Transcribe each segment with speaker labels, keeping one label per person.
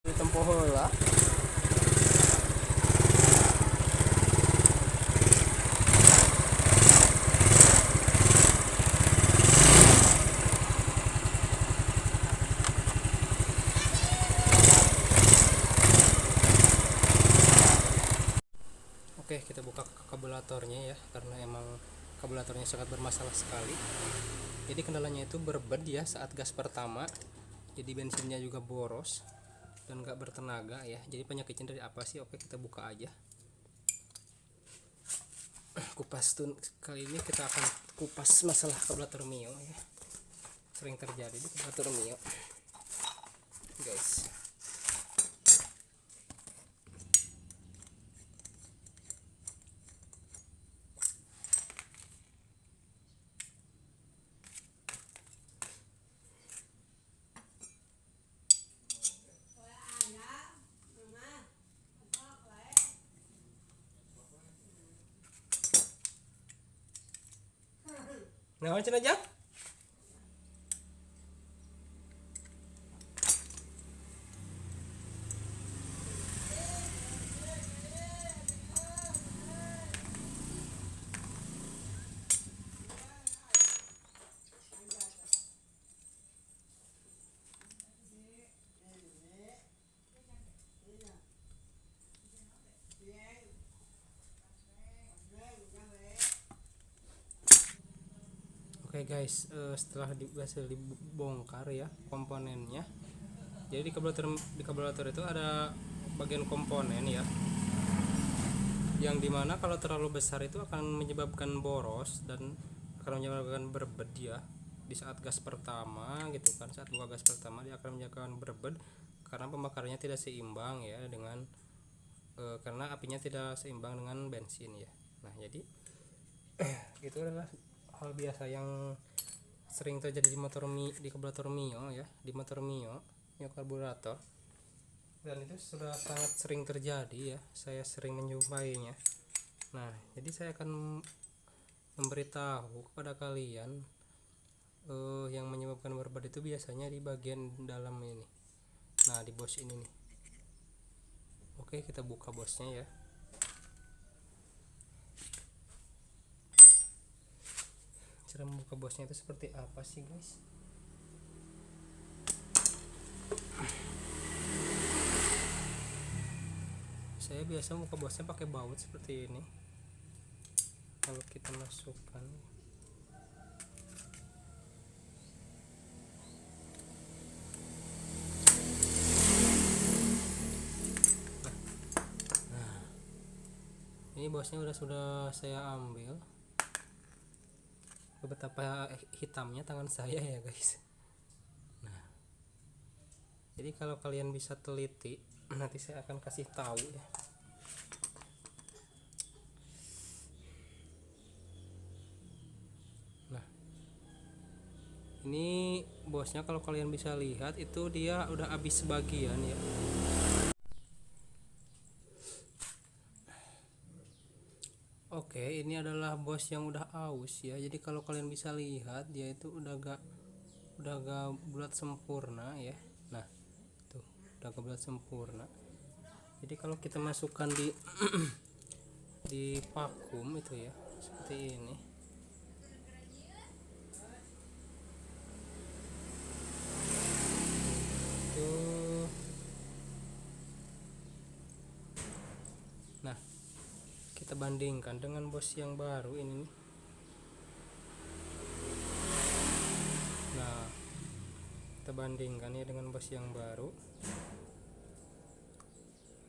Speaker 1: di tempo heula. Oke, kita buka kabulatornya ya, karena emang kabulatornya sangat bermasalah sekali. Jadi kendalanya itu berbed ya saat gas pertama. Jadi bensinnya juga boros dan nggak bertenaga ya. Jadi penyakitnya dari apa sih? Oke, kita buka aja. Kupas tuh kali ini kita akan kupas masalah kabulator Mio ya. Sering terjadi di kabulator Mio, guys. Nah, macam aja. Oke guys, setelah berhasil dibongkar ya komponennya. Jadi di kabulator itu ada bagian komponen ya, yang dimana kalau terlalu besar itu akan menyebabkan boros dan akan menyebabkan berbed ya di saat gas pertama gitu kan. Saat buka gas pertama dia akan menyebabkan berbed karena pembakarannya tidak seimbang ya dengan karena apinya tidak seimbang dengan bensin ya. Nah jadi itu adalah hal biasa yang sering terjadi di kabulator Mio ya, di motor Mio karburator, dan itu sudah sangat sering terjadi ya, saya sering menjumpainya. Nah jadi saya akan memberitahu kepada kalian yang menyebabkan berbed itu biasanya di bagian dalam ini. Nah di bos ini nih. Oke, kita buka bosnya ya. Cara membuka bosnya itu seperti apa sih guys? Saya biasa buka bosnya pakai baut seperti ini. Kalau kita masukkan, nah ini bosnya sudah saya ambil. Betapa hitamnya tangan saya ya guys. Nah jadi kalau kalian bisa teliti, nanti saya akan kasih tahu ya. Nah ini bosnya kalau kalian bisa lihat itu dia udah habis sebagian ya. Oke, ini adalah bos yang udah aus ya. Jadi kalau kalian bisa lihat dia itu udah gak bulat sempurna ya. Nah tuh udah gak bulat sempurna. Jadi kalau kita masukkan di di vakum itu ya seperti ini. Tuh. Nah kita bandingkan dengan bos yang baru ini. Nah kita bandingkan ya dengan bos yang baru,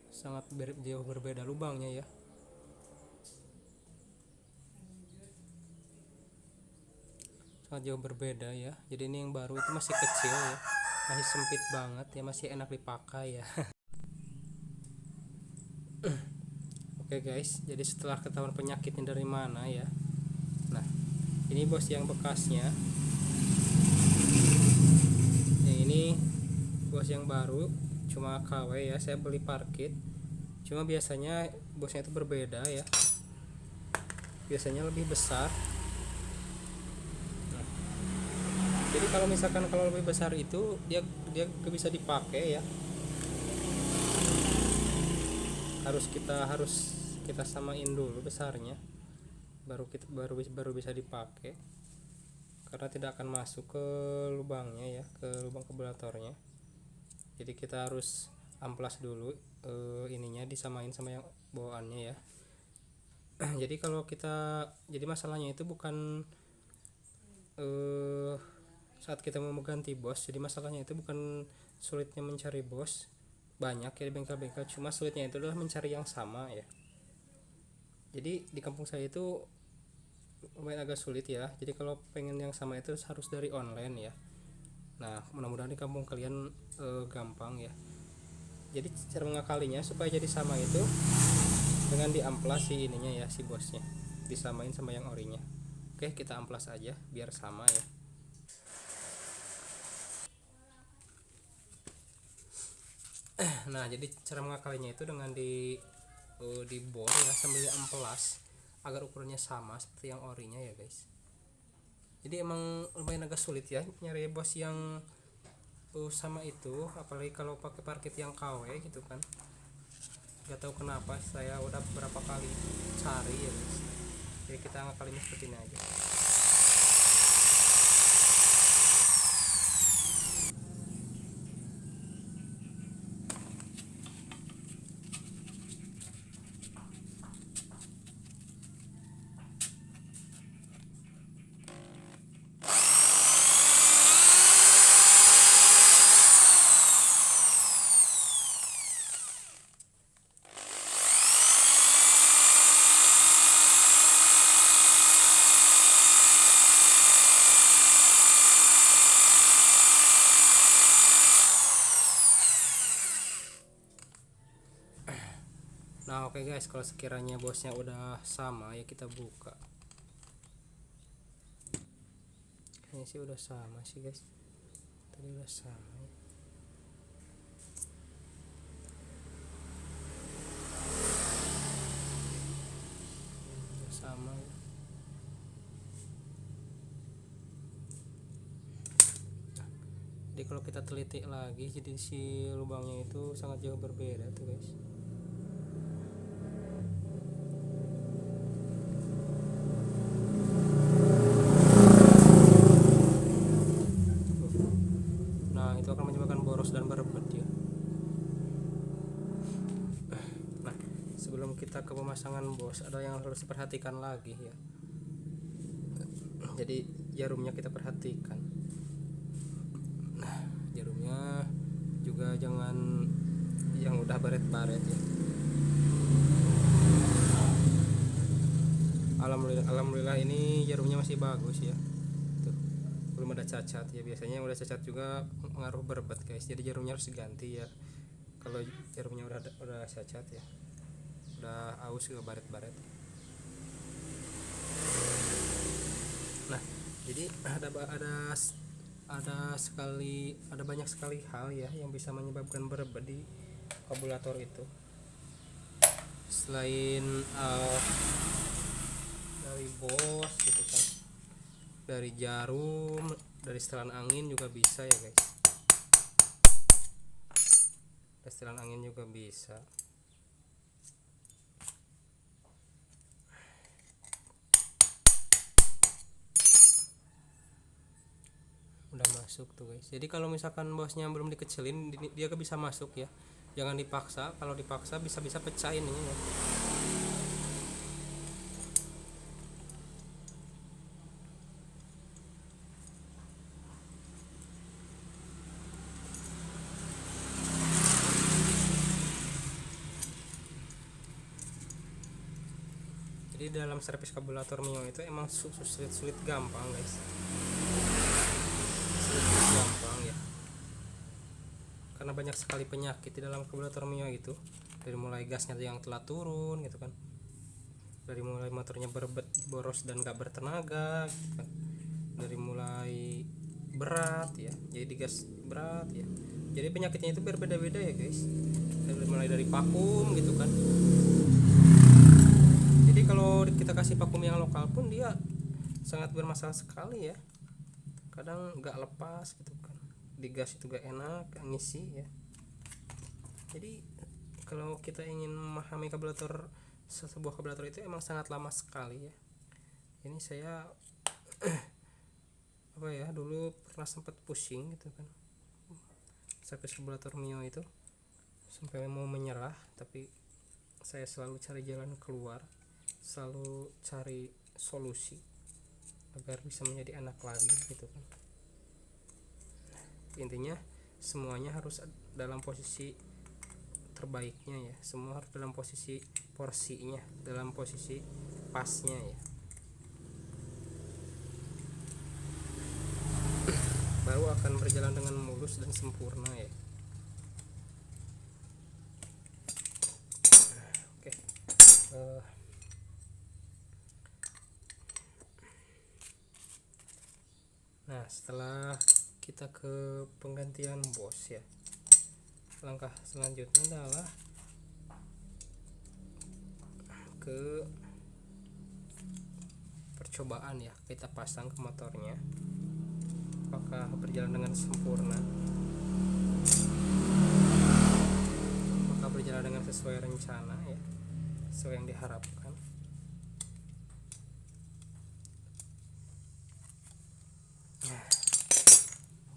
Speaker 1: sangat jauh berbeda lubangnya ya. Sangat jauh berbeda ya. Jadi ini yang baru itu masih kecil ya, masih sempit banget ya, masih enak dipakai ya. Oke guys, jadi setelah ketahuan penyakitnya dari mana ya, nah ini bos yang bekasnya, yang ini bos yang baru cuma KW ya, saya beli parkit. Cuma biasanya bosnya itu berbeda ya, biasanya lebih besar. Nah, jadi kalau misalkan kalau lebih besar itu dia bisa dipakai ya, harus kita samain dulu besarnya, baru bisa dipakai, karena tidak akan masuk ke lubangnya ya, ke lubang kabulatornya. Jadi kita harus amplas dulu, ininya disamain sama yang bawaannya ya. Jadi masalahnya itu bukan saat kita mau ganti bos. Jadi masalahnya itu bukan sulitnya mencari bos banyak ya di bengkel-bengkel, cuma sulitnya itu adalah mencari yang sama ya. Jadi di kampung saya itu lumayan agak sulit ya. Jadi kalau pengen yang sama itu harus dari online ya. Nah, mudah-mudahan di kampung kalian gampang ya. Jadi cara mengakalinya supaya jadi sama itu dengan diamplas si ininya ya, si bosnya disamain sama yang orinya. Oke, kita amplas aja biar sama ya. Nah, jadi cara mengakalinya itu dengan dibor ya sambil diamplas agar ukurannya sama seperti yang orinya ya guys. Jadi emang lumayan agak sulit ya nyari bos yang sama itu, apalagi kalau pakai parkit yang KW gitu kan. Gak tahu kenapa saya udah beberapa kali cari ya guys. Jadi kita ngakalinya seperti ini aja. Nah oke guys, kalau sekiranya bosnya udah sama ya kita buka. Kayaknya sih udah sama sih guys, tadi udah sama ya. Udah sama ya. Jadi kalau kita teliti lagi, jadi si lubangnya itu sangat jauh berbeda tuh guys. Nah itu akan menyebabkan boros dan berebet ya. Nah sebelum kita ke pemasangan bos, ada yang harus diperhatikan lagi ya. Jadi jarumnya kita perhatikan. Nah jarumnya juga jangan yang udah baret-baret ya. Alhamdulillah ini jarumnya masih bagus ya. Tuh, belum ada cacat ya. Biasanya yang udah cacat juga ngaruh berebet guys. Jadi jarumnya harus diganti ya. Kalau jarumnya udah cacat ya, udah aus juga baret-baret. Nah jadi ada banyak sekali hal ya yang bisa menyebabkan berebet di kabulator itu. Selain dari bos gitu kan, dari jarum, dari setelan angin juga bisa ya guys. Dari setelan angin juga bisa. Udah masuk tuh guys. Jadi kalau misalkan bosnya belum dikecilin, dia ke bisa masuk ya. Jangan dipaksa. Kalau dipaksa bisa pecah ini ya. Jadi dalam servis kabulator Mio itu emang sulit gampang guys. Sulit gampang ya. Karena banyak sekali penyakit di dalam kabulator Mio itu. Dari mulai gasnya yang telah turun gitu kan. Dari mulai motornya berebet, boros dan gak bertenaga gitu kan. Dari mulai berat ya. Jadi gas berat ya. Jadi penyakitnya itu berbeda-beda ya guys. Mulai dari vakum gitu kan. Jadi kalau kita kasih vakum yang lokal pun dia sangat bermasalah sekali ya. Kadang nggak lepas gitu kan. Di gas itu gak enak, gak ngisi ya. Jadi kalau kita ingin memahami kabulator, sebuah kabulator itu emang sangat lama sekali ya. Ini saya apa ya, dulu pernah sempat pusing gitu kan, servis kabulator Mio itu sampai mau menyerah, tapi saya selalu cari jalan keluar, selalu cari solusi agar bisa menjadi enak lagi gitu kan. Intinya semuanya harus dalam posisi terbaiknya ya, semua harus dalam posisi porsinya, dalam posisi pasnya ya, baru akan berjalan dengan mulus dan sempurna ya. Oke. Nah, setelah kita ke penggantian bos ya, langkah selanjutnya adalah ke percobaan ya, kita pasang ke motornya apakah berjalan dengan sempurna, apakah berjalan dengan sesuai rencana ya, sesuai yang diharapkan.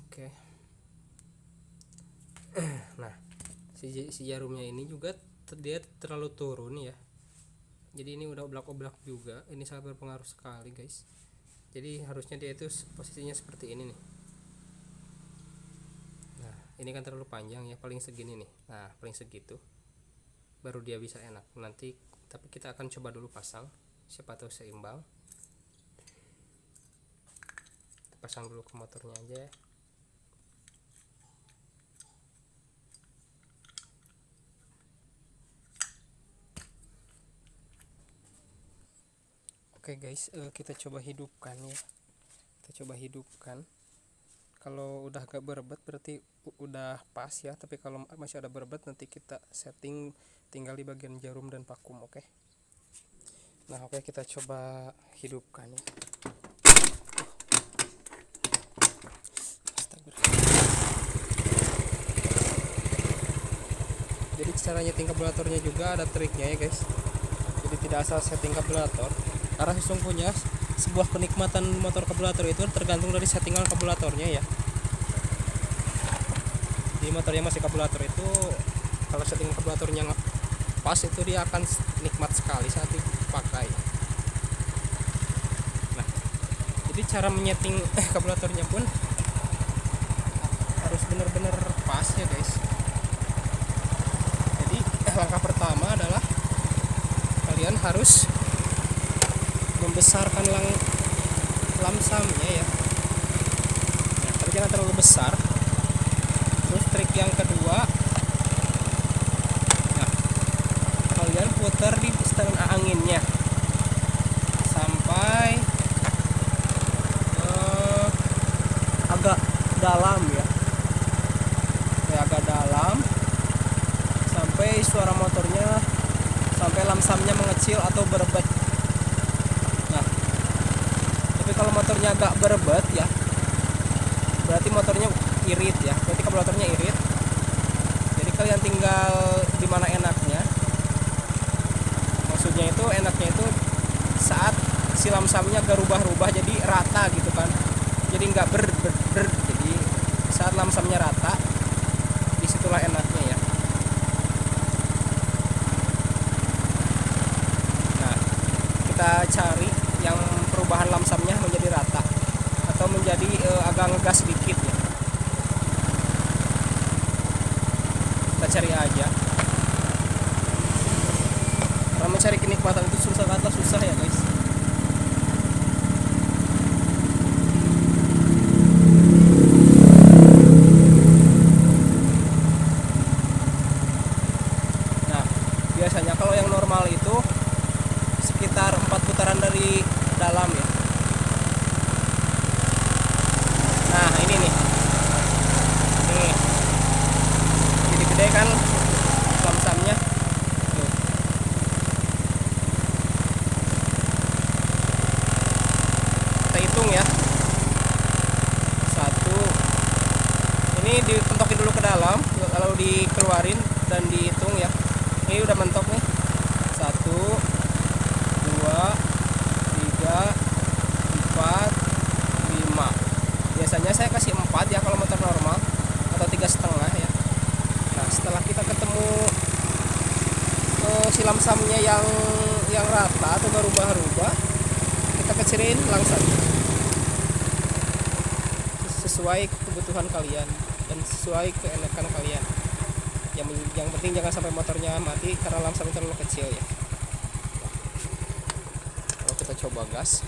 Speaker 1: Oke. Nah, si jarumnya ini juga dia terlalu turun ya, jadi ini udah oblak-oblak juga, ini sangat berpengaruh sekali guys. Jadi harusnya dia itu posisinya seperti ini nih. Nah, ini kan terlalu panjang ya, paling segini nih. Nah, paling segitu baru dia bisa enak nanti, tapi kita akan coba dulu pasang, siapa tahu seimbang. Kita pasang dulu ke motornya aja ya. Oke guys, kita coba hidupkan ya. Kita coba hidupkan. Kalau udah agak berebet berarti udah pas ya, tapi kalau masih ada berebet nanti kita setting tinggal di bagian jarum dan vakum. Oke. Nah, oke, kita coba hidupkan ya. Jadi cara nyeting kabulatornya juga ada triknya ya guys. Jadi tidak asal setting kabulator, karena sesungguhnya sebuah kenikmatan motor kabulator itu tergantung dari settingan kabulatornya ya. Di motor yang masih kabulator itu, kalau setting kabulatornya pas itu dia akan nikmat sekali saat dipakai. Nah, jadi cara menyeting kabulatornya pun harus benar-benar pas ya guys. Jadi langkah pertama adalah kalian harus membesarkan lamsamnya ya. Nah, tapi jangan terlalu besar. Terus trik yang kedua, nah, kalian putar di setengah anginnya sampai agak dalam ya, agak dalam sampai suara motornya, sampai lamsamnya mengecil atau berebet. Kalau motornya agak berebet ya, berarti motornya irit ya, berarti kabulatornya irit. Jadi kalian tinggal di mana enaknya. Maksudnya itu enaknya itu saat si lamsamnya agak rubah-rubah jadi rata gitu kan. Jadi nggak ber. Jadi saat lamsamnya rata, disitulah enaknya ya. Nah, kita cari yang perubahan lamsamnya menjadi rata atau menjadi agak ngegas sedikit ya. Kita cari aja, karena mencari kenikmatan itu susah ya guys. Nah, biasanya kalau yang normal itu sekitar 4 putaran dari dalam ya. Nah, ini nih. Nih. Jadi gede kan lamsamnya. Tuh. Kita hitung ya. 1. Ini dipentokin dulu ke dalam, lalu dikeluarin dan dihitung ya. kita ketemu silam-samnya yang rata atau berubah-ubah, kita kecilin langsung sesuai kebutuhan kalian dan sesuai keenakan kalian. Yang penting jangan sampai motornya mati karena lamsamnya terlalu kecil ya. Kalau kita coba gas,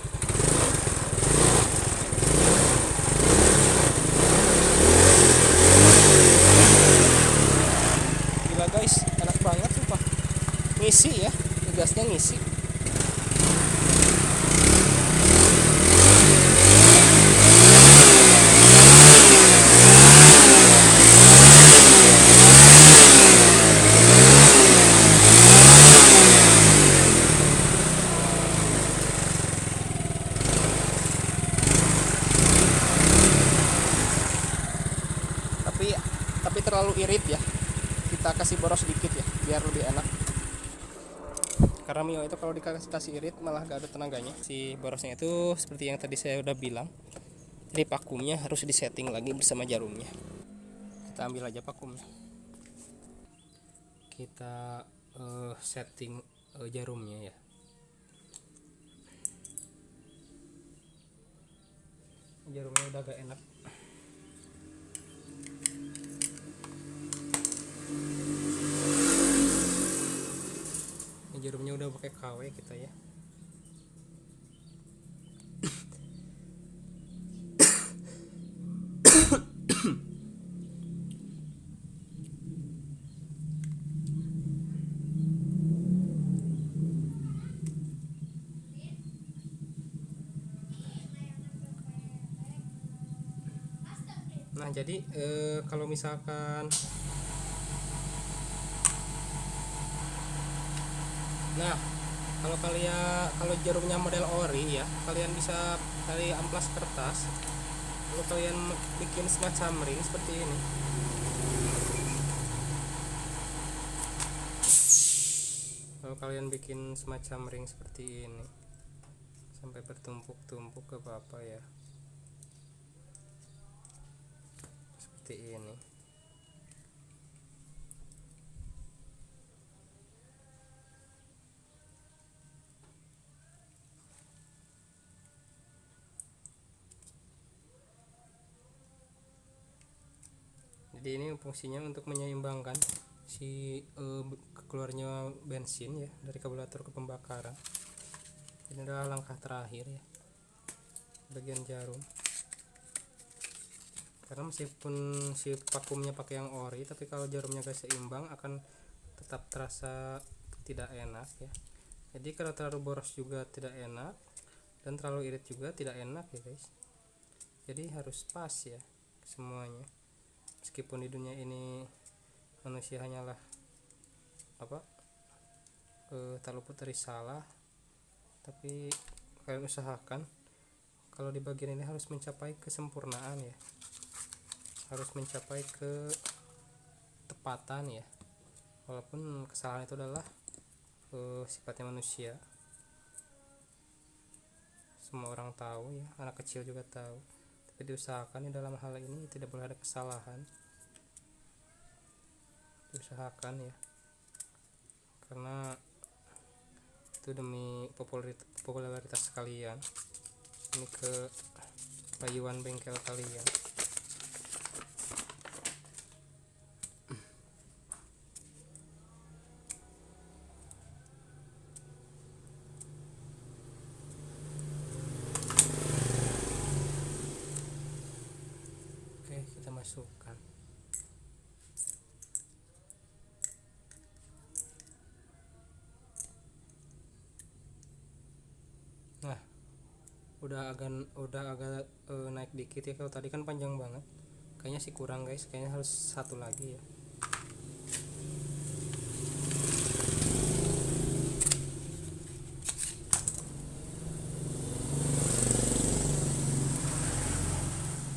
Speaker 1: gila guys, enak banget sumpah. Ngisi ya, gasnya ngisi. Tapi terlalu irit ya, kita kasih boros sedikit ya biar lebih enak. Karena Mio itu kalau dikasih irit malah gak ada tenaganya. Si borosnya itu seperti yang tadi saya udah bilang, jadi vakumnya harus disetting lagi bersama jarumnya. Kita ambil aja vakumnya, kita setting jarumnya ya. Jarumnya udah agak enak. Jarumnya udah pakai KW kita ya. Nah jadi kalau misalkan kalau jarumnya model ori ya, kalian bisa cari amplas kertas, lalu kalian bikin semacam ring seperti ini. Kalau kalian bikin semacam ring seperti ini sampai bertumpuk-tumpuk ke apa ya, seperti ini. Jadi ini fungsinya untuk menyeimbangkan si keluarnya bensin ya dari karburator ke pembakaran. Ini adalah langkah terakhir ya, bagian jarum. Karena meskipun si vakumnya pakai yang ori, tapi kalau jarumnya gak seimbang akan tetap terasa tidak enak ya. Jadi kalau terlalu boros juga tidak enak, dan terlalu irit juga tidak enak ya guys. Jadi harus pas ya semuanya. Meskipun di dunia ini manusia hanyalah tak luput dari salah, tapi kalian usahakan kalau di bagian ini harus mencapai kesempurnaan ya, harus mencapai ketepatan ya. Walaupun kesalahan itu adalah sifatnya manusia, semua orang tahu ya, anak kecil juga tahu. Tapi diusahakan dalam hal ini tidak boleh ada kesalahan, diusahakan ya, karena itu demi popularitas kalian, ini ke rayuan bengkel kalian. Oke, kita masukkan. Nah, udah agak naik dikit ya. Kalau tadi kan panjang banget, kayaknya sih kurang guys, kayaknya harus satu lagi ya.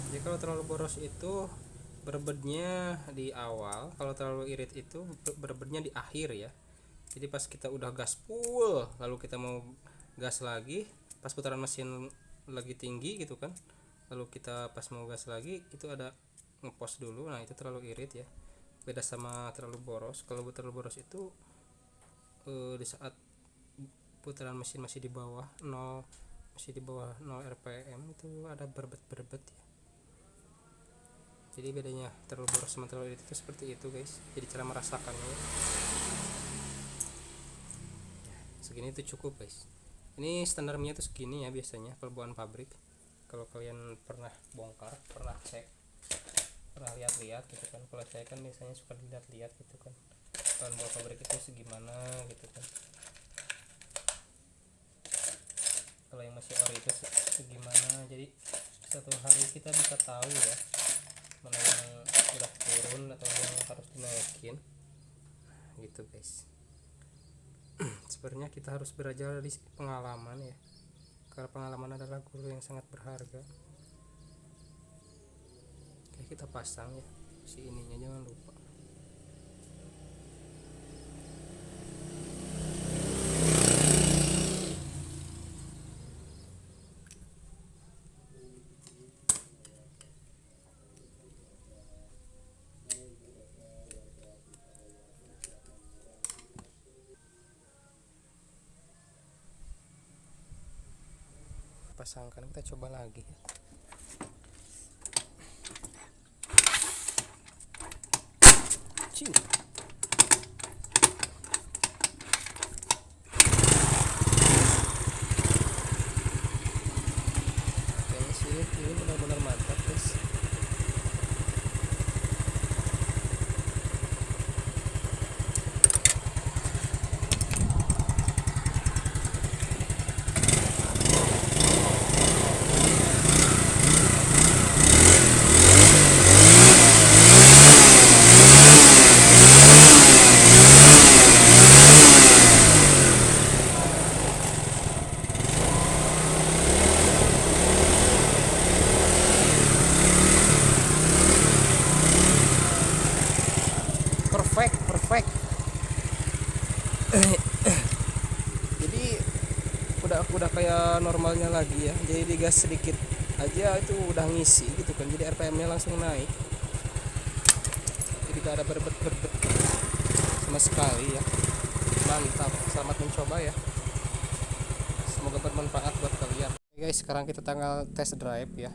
Speaker 1: Jadi kalau terlalu boros itu berebetnya di awal, kalau terlalu irit itu berebetnya di akhir ya. Jadi pas kita udah gas full, lalu kita mau gas lagi, pas putaran mesin lagi tinggi gitu kan, lalu kita pas mau gas lagi itu ada ngepost dulu. Nah itu terlalu irit ya, beda sama terlalu boros. Kalau terlalu boros itu di saat putaran mesin masih di bawah 0, masih di bawah 0 rpm itu ada berbet ya. Jadi bedanya terlalu boros sama terlalu irit itu seperti itu guys. Jadi cara merasakannya segini itu cukup guys. Ini standar minyak itu segini ya biasanya kalau buatan pabrik. Kalau kalian pernah bongkar, pernah cek, pernah lihat-lihat gitu kan. Kalau saya kan biasanya suka lihat-lihat gitu kan, bahan buat pabrik itu segimana gitu kan. Kalau yang masih ori itu segimana. Jadi satu hari kita bisa tahu ya mana yang udah turun atau yang harus dinaikin gitu guys. Sebenarnya kita harus belajar dari pengalaman ya, karena pengalaman adalah guru yang sangat berharga. Oke, kita pasang ya si ininya, jangan lupa. Pasangkan, kita coba lagi ya. Cing. Kayaknya sih ini benar-benar mantap guys. Perfect. Jadi udah kayak normalnya lagi ya. Jadi digas sedikit aja itu udah ngisi gitu kan. Jadi RPM-nya langsung naik. Jadi gak ada berbet sama sekali ya. Mantap. Selamat mencoba ya. Semoga bermanfaat buat kalian. Oke guys, sekarang kita tanggal test drive ya.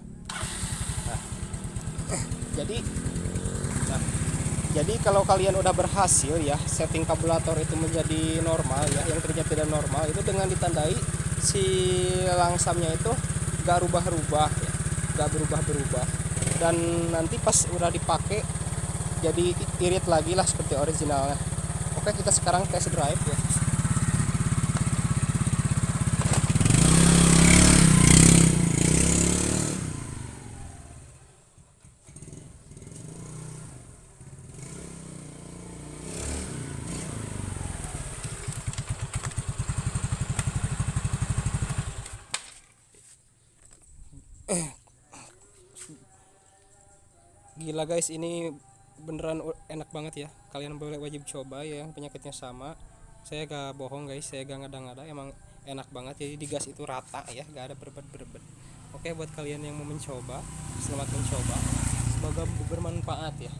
Speaker 1: Nah, jadi kalau kalian udah berhasil ya setting karburator itu menjadi normal ya, yang ternyata tidak normal itu dengan ditandai si langsamnya itu gak rubah-rubah ya, gak berubah-berubah, dan nanti pas udah dipakai jadi irit lagi lah seperti originalnya. Oke, kita sekarang test drive ya. Gila guys, ini beneran enak banget ya. Kalian boleh wajib coba ya, yang penyakitnya sama. Saya gak bohong guys, saya gak ngada-ngada, emang enak banget. Jadi di gas itu rata ya, gak ada berbet. Oke, buat kalian yang mau mencoba, selamat mencoba. Semoga bermanfaat ya.